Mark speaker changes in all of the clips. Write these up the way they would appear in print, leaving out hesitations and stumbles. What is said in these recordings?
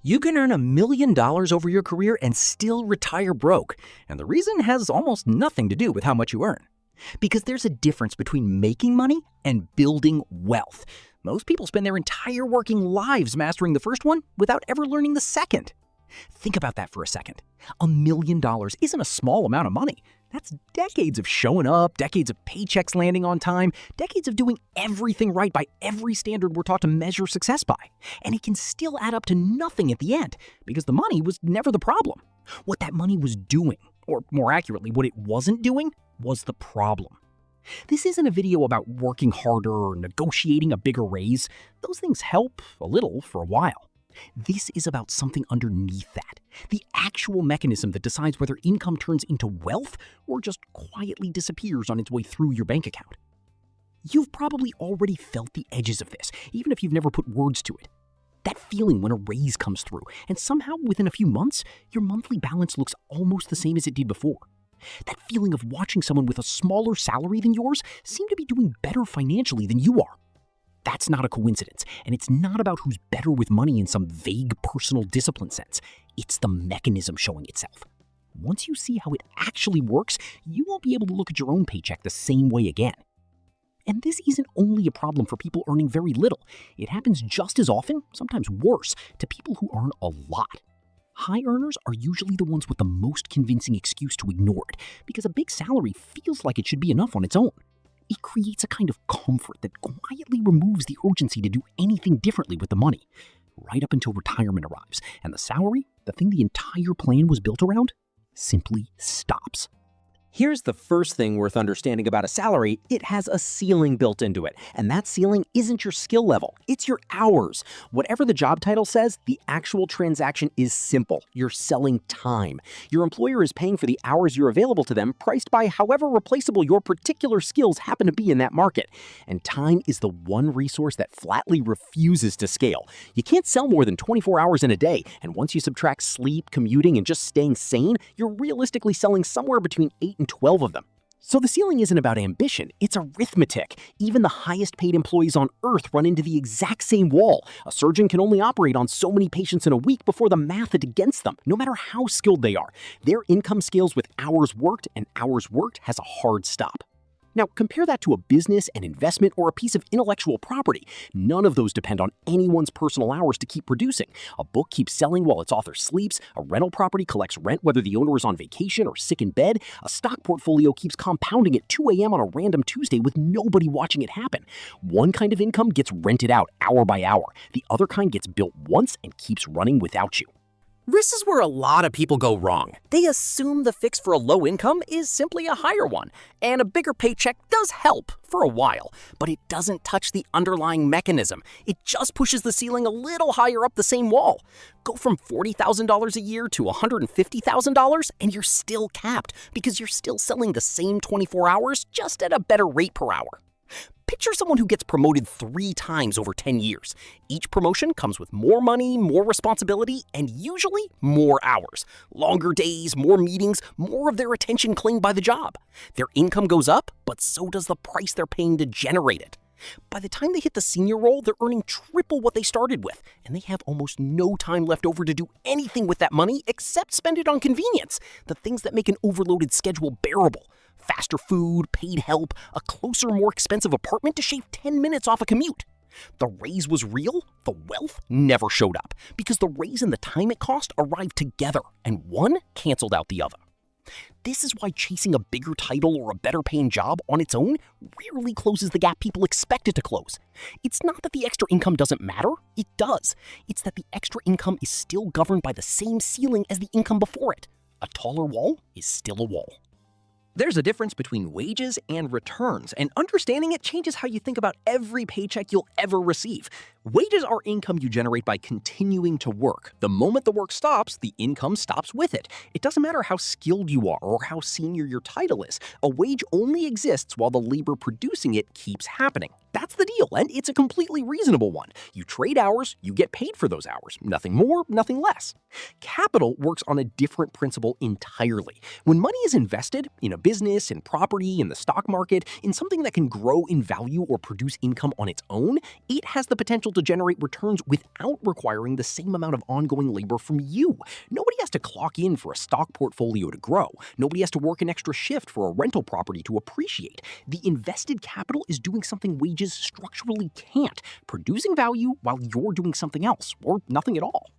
Speaker 1: You can earn $1 million over your career and still retire broke, and the reason has almost nothing to do with how much you earn. Because there's a difference between making money and building wealth. Most people spend their entire working lives mastering the first one without ever learning the second. Think about that for a second. $1 million isn't a small amount of money. That's decades of showing up, decades of paychecks landing on time, decades of doing everything right by every standard we're taught to measure success by. And it can still add up to nothing at the end, because the money was never the problem. What that money was doing, or more accurately, what it wasn't doing, was the problem. This isn't a video about working harder or negotiating a bigger raise. Those things help a little for a while. This is about something underneath that, the actual mechanism that decides whether income turns into wealth or just quietly disappears on its way through your bank account. You've probably already felt the edges of this, even if you've never put words to it. That feeling when a raise comes through, and somehow within a few months, your monthly balance looks almost the same as it did before. That feeling of watching someone with a smaller salary than yours seem to be doing better financially than you are. That's not a coincidence, and it's not about who's better with money in some vague personal discipline sense. It's the mechanism showing itself. Once you see how it actually works, you won't be able to look at your own paycheck the same way again. And this isn't only a problem for people earning very little. It happens just as often, sometimes worse, to people who earn a lot. High earners are usually the ones with the most convincing excuse to ignore it, because a big salary feels like it should be enough on its own. It creates a kind of comfort that quietly removes the urgency to do anything differently with the money, right up until retirement arrives, and the salary, the thing the entire plan was built around, simply stops. Here's the first thing worth understanding about a salary: it has a ceiling built into it, and that ceiling isn't your skill level, it's your hours. Whatever the job title says, the actual transaction is simple. You're selling time. Your employer is paying for the hours you're available to them, priced by however replaceable your particular skills happen to be in that market. And time is the one resource that flatly refuses to scale. You can't sell more than 24 hours in a day, and once you subtract sleep, commuting, and just staying sane, you're realistically selling somewhere between 8 and 12 of them. So the ceiling isn't about ambition, it's arithmetic. Even the highest paid employees on Earth run into the exact same wall. A surgeon can only operate on so many patients in a week before the math is against them, no matter how skilled they are. Their income scales with hours worked, and hours worked has a hard stop. Now, compare that to a business, an investment, or a piece of intellectual property. None of those depend on anyone's personal hours to keep producing. A book keeps selling while its author sleeps, a rental property collects rent whether the owner is on vacation or sick in bed, a stock portfolio keeps compounding at 2 a.m. on a random Tuesday with nobody watching it happen. One kind of income gets rented out hour by hour. The other kind gets built once and keeps running without you.
Speaker 2: This is where a lot of people go wrong. They assume the fix for a low income is simply a higher one, and a bigger paycheck does help for a while, but it doesn't touch the underlying mechanism. It just pushes the ceiling a little higher up the same wall. Go from $40,000 a year to $150,000 and you're still capped because you're still selling the same 24 hours just at a better rate per hour. Picture someone who gets promoted 3 times over 10 years. Each promotion comes with more money, more responsibility, and usually more hours. Longer days, more meetings, more of their attention claimed by the job. Their income goes up, but so does the price they're paying to generate it. By the time they hit the senior role, they're earning triple what they started with, and they have almost no time left over to do anything with that money except spend it on convenience, the things that make an overloaded schedule bearable. Faster food, paid help, a closer, more expensive apartment to shave 10 minutes off a commute. The raise was real, the wealth never showed up, because the raise and the time it cost arrived together, and one canceled out the other. This is why chasing a bigger title or a better paying job on its own rarely closes the gap people expect it to close. It's not that the extra income doesn't matter, it does. It's that the extra income is still governed by the same ceiling as the income before it. A taller wall is still a wall.
Speaker 1: There's a difference between wages and returns, and understanding it changes how you think about every paycheck you'll ever receive. Wages are income you generate by continuing to work. The moment the work stops, the income stops with it. It doesn't matter how skilled you are or how senior your title is. A wage only exists while the labor producing it keeps happening. That's the deal, and it's a completely reasonable one. You trade hours, you get paid for those hours. Nothing more, nothing less. Capital works on a different principle entirely. When money is invested in a
Speaker 2: business, in property, in the stock market, in something that can grow in value or produce income on its own, it has the potential to generate returns without requiring the same amount of ongoing labor from you. Nobody has to clock in for a stock portfolio to grow. Nobody has to work an extra shift for a rental property to appreciate. The invested capital is doing something wages structurally can't, producing value while you're doing something else, or nothing at all.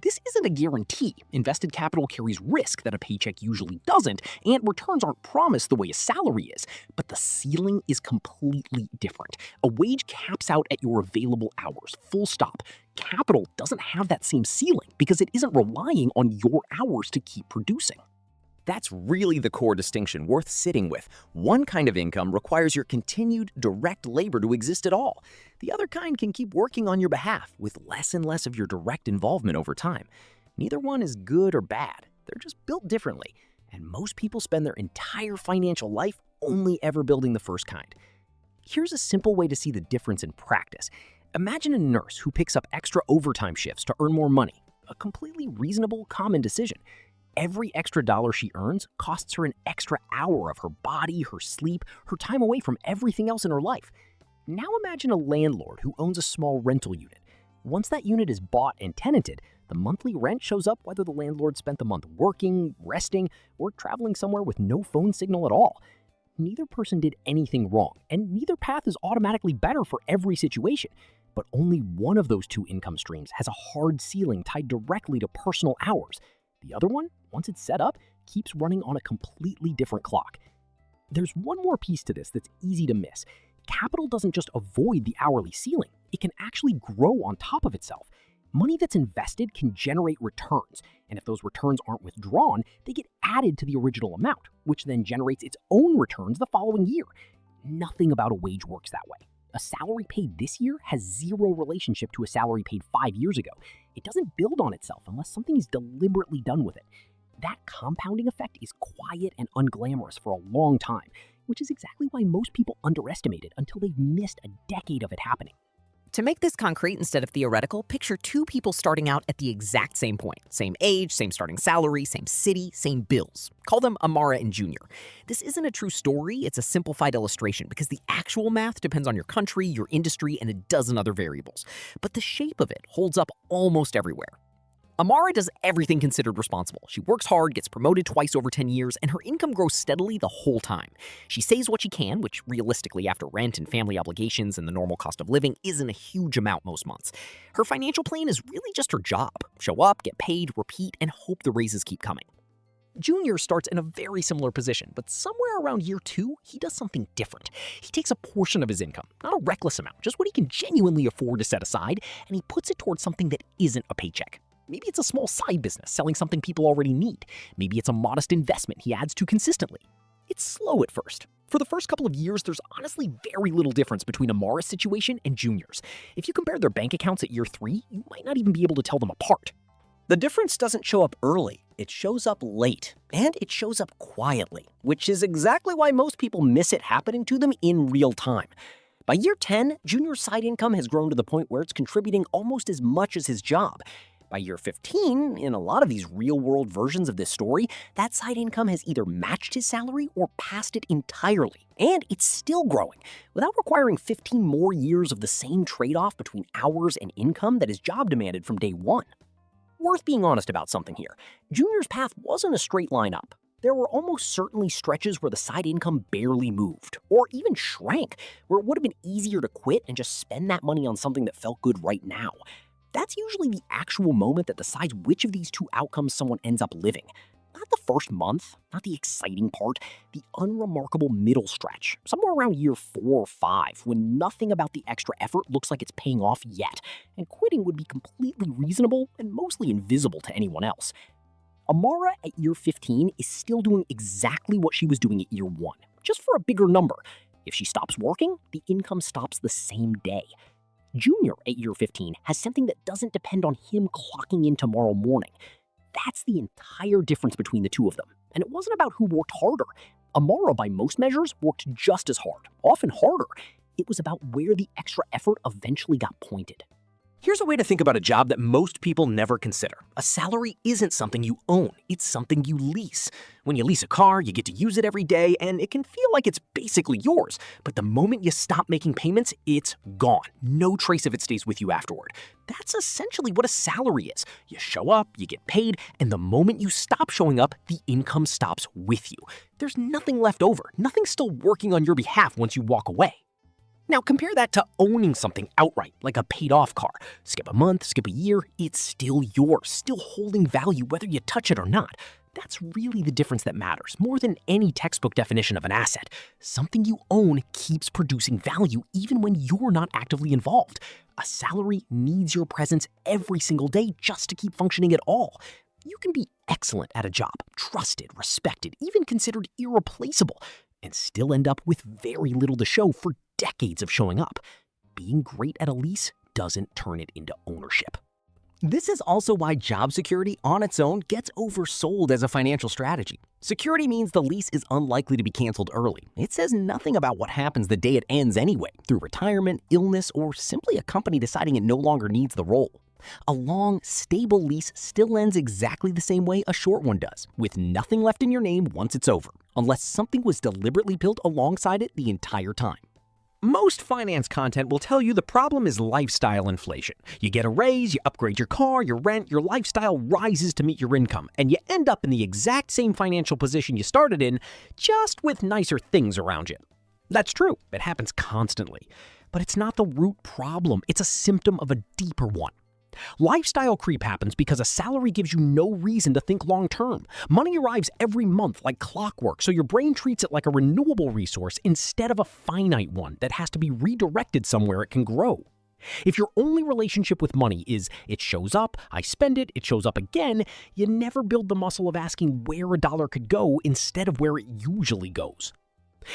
Speaker 2: This isn't a guarantee. Invested capital carries risk that a paycheck usually doesn't, and returns aren't promised the way a salary is. But the ceiling is completely different. A wage caps out at your available hours, full stop. Capital doesn't have that same ceiling because it isn't relying on your hours to keep producing. That's really the core distinction worth sitting with. One kind of income requires your continued direct labor to exist at all. The other kind can keep working on your behalf with less and less of your direct involvement over time. Neither one is good or bad. They're just built differently. And most people spend their entire financial life only ever building the first kind. Here's a simple way to see the difference in practice. Imagine a nurse who picks up extra overtime shifts to earn more money. A completely reasonable, common decision. Every extra dollar she earns costs her an extra hour of her body, her sleep, her time away from everything else in her life. Now imagine a landlord who owns a small rental unit. Once that unit is bought and tenanted, the monthly rent shows up whether the landlord spent the month working, resting, or traveling somewhere with no phone signal at all. Neither person did anything wrong, and neither path is automatically better for every situation. But only one of those two income streams has a hard ceiling tied directly to personal hours. The other one, once it's set up, keeps running on a completely different clock. There's one more piece to this that's easy to miss. Capital doesn't just avoid the hourly ceiling, it can actually grow on top of itself. Money that's invested can generate returns, and if those returns aren't withdrawn, they get added to the original amount, which then generates its own returns the following year. Nothing about a wage works that way. A salary paid this year has zero relationship to a salary paid 5 years ago. It doesn't build on itself unless something is deliberately done with it. That compounding effect is quiet and unglamorous for a long time, which is exactly why most people underestimate it until they've missed a decade of it happening.
Speaker 3: To make this concrete instead of theoretical, picture two people starting out at the exact same point. Same age, same starting salary, same city, same bills. Call them Amara and Junior. This isn't a true story, it's a simplified illustration because the actual math depends on your country, your industry, and a dozen other variables. But the shape of it holds up almost everywhere. Amara does everything considered responsible. She works hard, gets promoted twice over 10 years, and her income grows steadily the whole time. She saves what she can, which realistically, after rent and family obligations and the normal cost of living, isn't a huge amount most months. Her financial plan is really just her job. Show up, get paid, repeat, and hope the raises keep coming.
Speaker 2: Junior starts in a very similar position, but somewhere around year 2, he does something different. He takes a portion of his income, not a reckless amount, just what he can genuinely afford to set aside, and he puts it towards something that isn't a paycheck. Maybe it's a small side business selling something people already need. Maybe it's a modest investment he adds to consistently. It's slow at first. For the first couple of years, there's honestly very little difference between Amara's situation and Junior's. If you compare their bank accounts at year 3, you might not even be able to tell them apart.
Speaker 4: The difference doesn't show up early, it shows up late, and it shows up quietly, which is exactly why most people miss it happening to them in real time. By year 10, Junior's side income has grown to the point where it's contributing almost as much as his job. By year 15, in a lot of these real-world versions of this story, that side income has either matched his salary or passed it entirely, and it's still growing, without requiring 15 more years of the same trade-off between hours and income that his job demanded from day 1. Worth being honest about something here. Junior's path wasn't a straight line up. There were almost certainly stretches where the side income barely moved, or even shrank, where it would have been easier to quit and just spend that money on something that felt good right now. That's usually the actual moment that decides which of these two outcomes someone ends up living. Not the first month, not the exciting part, the unremarkable middle stretch, somewhere around year 4 or 5, when nothing about the extra effort looks like it's paying off yet, and quitting would be completely reasonable and mostly invisible to anyone else. Amara at year 15 is still doing exactly what she was doing at year 1, just for a bigger number. If she stops working, the income stops the same day. Junior at year 15 has something that doesn't depend on him clocking in tomorrow morning. That's the entire difference between the two of them. And it wasn't about who worked harder. Amara, by most measures, worked just as hard, often harder. It was about where the extra effort eventually got pointed. Here's a way to think about a job that most people never consider. A salary isn't something you own, it's something you lease. When you lease a car, you get to use it every day, and it can feel like it's basically yours. But the moment you stop making payments, it's gone. No trace of it stays with you afterward. That's essentially what a salary is. You show up, you get paid, and the moment you stop showing up, the income stops with you. There's nothing left over, nothing still working on your behalf once you walk away. Now compare that to owning something outright, like a paid-off car. Skip a month, skip a year, it's still yours, still holding value whether you touch it or not. That's really the difference that matters, more than any textbook definition of an asset. Something you own keeps producing value even when you're not actively involved. A salary needs your presence every single day just to keep functioning at all. You can be excellent at a job, trusted, respected, even considered irreplaceable, and still end up with very little to show for decades of showing up. Being great at a lease doesn't turn it into ownership. This is also why job security on its own gets oversold as a financial strategy. Security means the lease is unlikely to be canceled early. It says nothing about what happens the day it ends anyway, through retirement, illness, or simply a company deciding it no longer needs the role. A long, stable lease still ends exactly the same way a short one does, with nothing left in your name once it's over, unless something was deliberately built alongside it the entire time. Most finance content will tell you the problem is lifestyle inflation. You get a raise, you upgrade your car, your rent, your lifestyle rises to meet your income, and you end up in the exact same financial position you started in, just with nicer things around you. That's true, it happens constantly. But it's not the root problem, it's a symptom of a deeper one. Lifestyle creep happens because a salary gives you no reason to think long-term. Money arrives every month like clockwork, so your brain treats it like a renewable resource instead of a finite one that has to be redirected somewhere it can grow. If your only relationship with money is it shows up, I spend it, it shows up again, you never build the muscle of asking where a dollar could go instead of where it usually goes.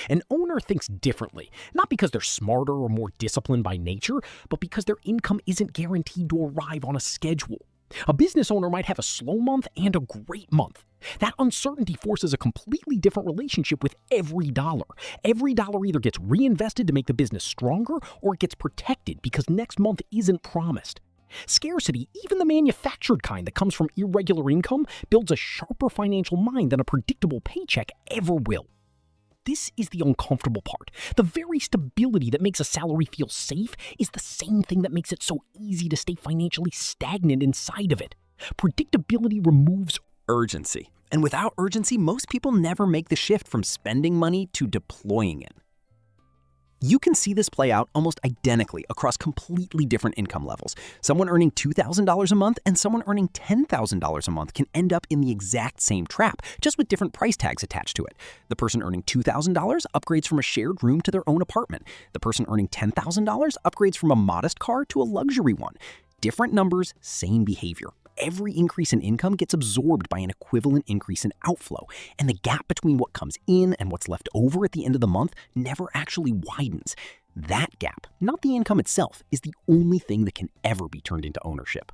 Speaker 4: An owner thinks differently, not because they're smarter or more disciplined by nature, but because their income isn't guaranteed to arrive on a schedule. A business owner might have a slow month and a great month. That uncertainty forces a completely different relationship with every dollar. Every dollar either gets reinvested to make the business stronger or it gets protected because next month isn't promised. Scarcity, even the manufactured kind that comes from irregular income, builds a sharper financial mind than a predictable paycheck ever will. This is the uncomfortable part. The very stability that makes a salary feel safe is the same thing that makes it so easy to stay financially stagnant inside of it. Predictability removes
Speaker 1: Urgency. And without urgency, most people never make the shift from spending money to deploying it. You can see this play out almost identically across completely different income levels. Someone earning $2,000 a month and someone earning $10,000 a month can end up in the exact same trap, just with different price tags attached to it. The person earning $2,000 upgrades from a shared room to their own apartment. The person earning $10,000 upgrades from a modest car to a luxury one. Different numbers, same behavior. Every increase in income gets absorbed by an equivalent increase in outflow, and the gap between what comes in and what's left over at the end of the month never actually widens. That gap, not the income itself, is the only thing that can ever be turned into ownership.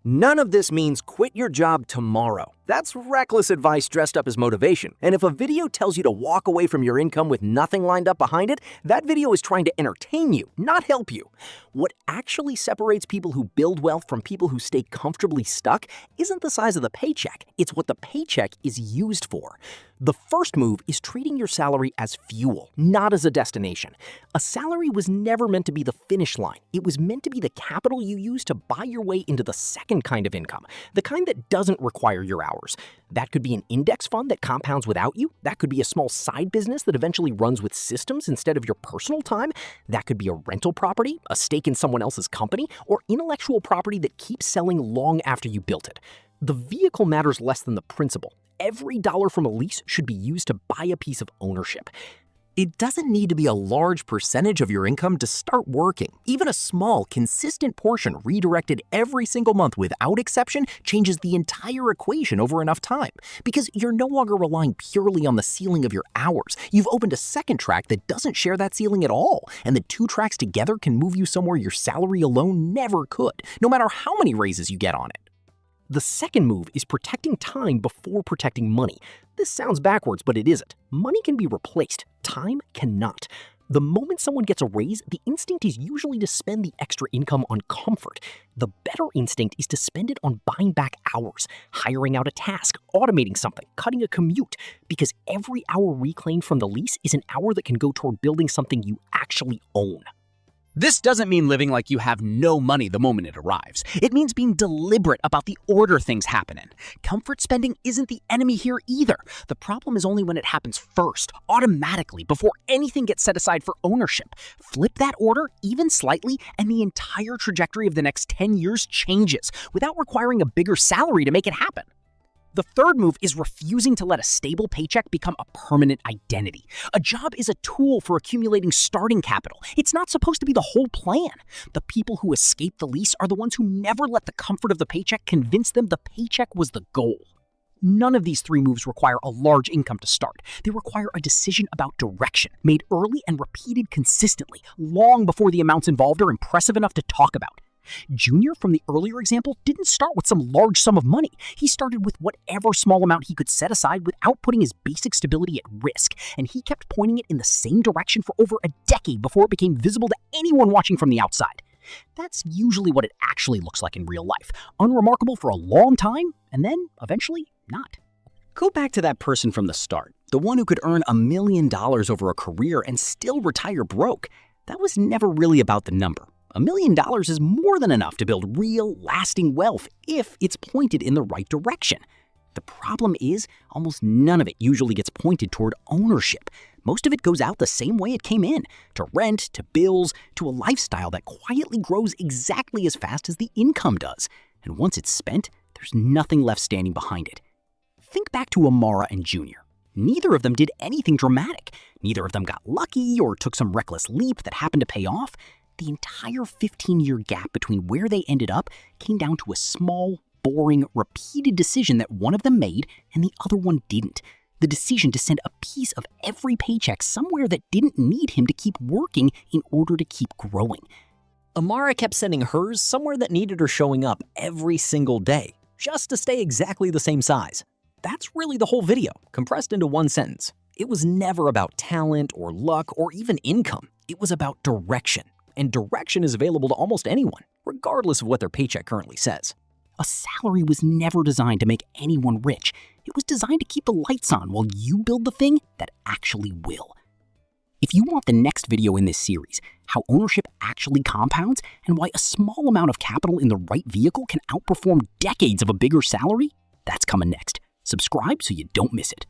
Speaker 5: None of this means quit your job tomorrow. That's reckless advice dressed up as motivation. And if a video tells you to walk away from your income with nothing lined up behind it, that video is trying to entertain you, not help you. What actually separates people who build wealth from people who stay comfortably stuck isn't the size of the paycheck, it's what the paycheck is used for. The first move is treating your salary as fuel, not as a destination. A salary was never meant to be the finish line. It was meant to be the capital you use to buy your way into the second kind of income, the kind that doesn't require your hours. That could be an index fund that compounds without you. That could be a small side business that eventually runs with systems instead of your personal time. That could be a rental property, a stake in someone else's company, or intellectual property that keeps selling long after you built it. The vehicle matters less than the principle. Every dollar from a lease should be used to buy a piece of ownership.
Speaker 1: It doesn't need to be a large percentage of your income to start working. Even a small, consistent portion redirected every single month without exception changes the entire equation over enough time. Because you're no longer relying purely on the ceiling of your hours. You've opened a second track that doesn't share that ceiling at all. And the two tracks together can move you somewhere your salary alone never could, no matter how many raises you get on it.
Speaker 2: The second move is protecting time before protecting money. This sounds backwards, but it isn't. Money can be replaced. Time cannot.
Speaker 4: The moment someone gets a raise, the instinct is usually to spend the extra income on comfort. The better instinct is to spend it on buying back hours, hiring out a task, automating something, cutting a commute, because every hour reclaimed from the lease is an hour that can go toward building something you actually own.
Speaker 2: This doesn't mean living like you have no money the moment it arrives. It means being deliberate about the order things happen in. Comfort spending isn't the enemy here either. The problem is only when it happens first, automatically, before anything gets set aside for ownership. Flip that order, even slightly, and the entire trajectory of the next 10 years changes, without requiring a bigger salary to make it happen. The third move is refusing to let a stable paycheck become a permanent identity. A job is a tool for accumulating starting capital. It's not supposed to be the whole plan. The people who escape the lease are the ones who never let the comfort of the paycheck convince them the paycheck was the goal. None of these three moves require a large income to start. They require a decision about direction, made early and repeated consistently, long before the amounts involved are impressive enough to talk about. Junior, from the earlier example, didn't start with some large sum of money. He started with whatever small amount he could set aside without putting his basic stability at risk, and he kept pointing it in the same direction for over a decade before it became visible to anyone watching from the outside. That's usually what it actually looks like in real life. Unremarkable for a long time, and then, eventually, not.
Speaker 1: Go back to that person from the start, the one who could earn $1 million over a career and still retire broke. That was never really about the number. $1 million is more than enough to build real, lasting wealth if it's pointed in the right direction. The problem is, almost none of it usually gets pointed toward ownership. Most of it goes out the same way it came in, to rent, to bills, to a lifestyle that quietly grows exactly as fast as the income does. And once it's spent, there's nothing left standing behind it. Think back to Amara and Junior. Neither of them did anything dramatic. Neither of them got lucky or took some reckless leap that happened to pay off. The entire 15-year gap between where they ended up came down to a small, boring, repeated decision that one of them made and the other one didn't. The decision to send a piece of every paycheck somewhere that didn't need him to keep working in order to keep growing.
Speaker 4: Amara kept sending hers somewhere that needed her showing up every single day, just to stay exactly the same size. That's really the whole video, compressed into one sentence. It was never about talent or luck or even income. It was about direction. And direction is available to almost anyone, regardless of what their paycheck currently says. A salary was never designed to make anyone rich. It was designed to keep the lights on while you build the thing that actually will. If you want the next video in this series, how ownership actually compounds and why a small amount of capital in the right vehicle can outperform decades of a bigger salary, that's coming next. Subscribe so you don't miss it.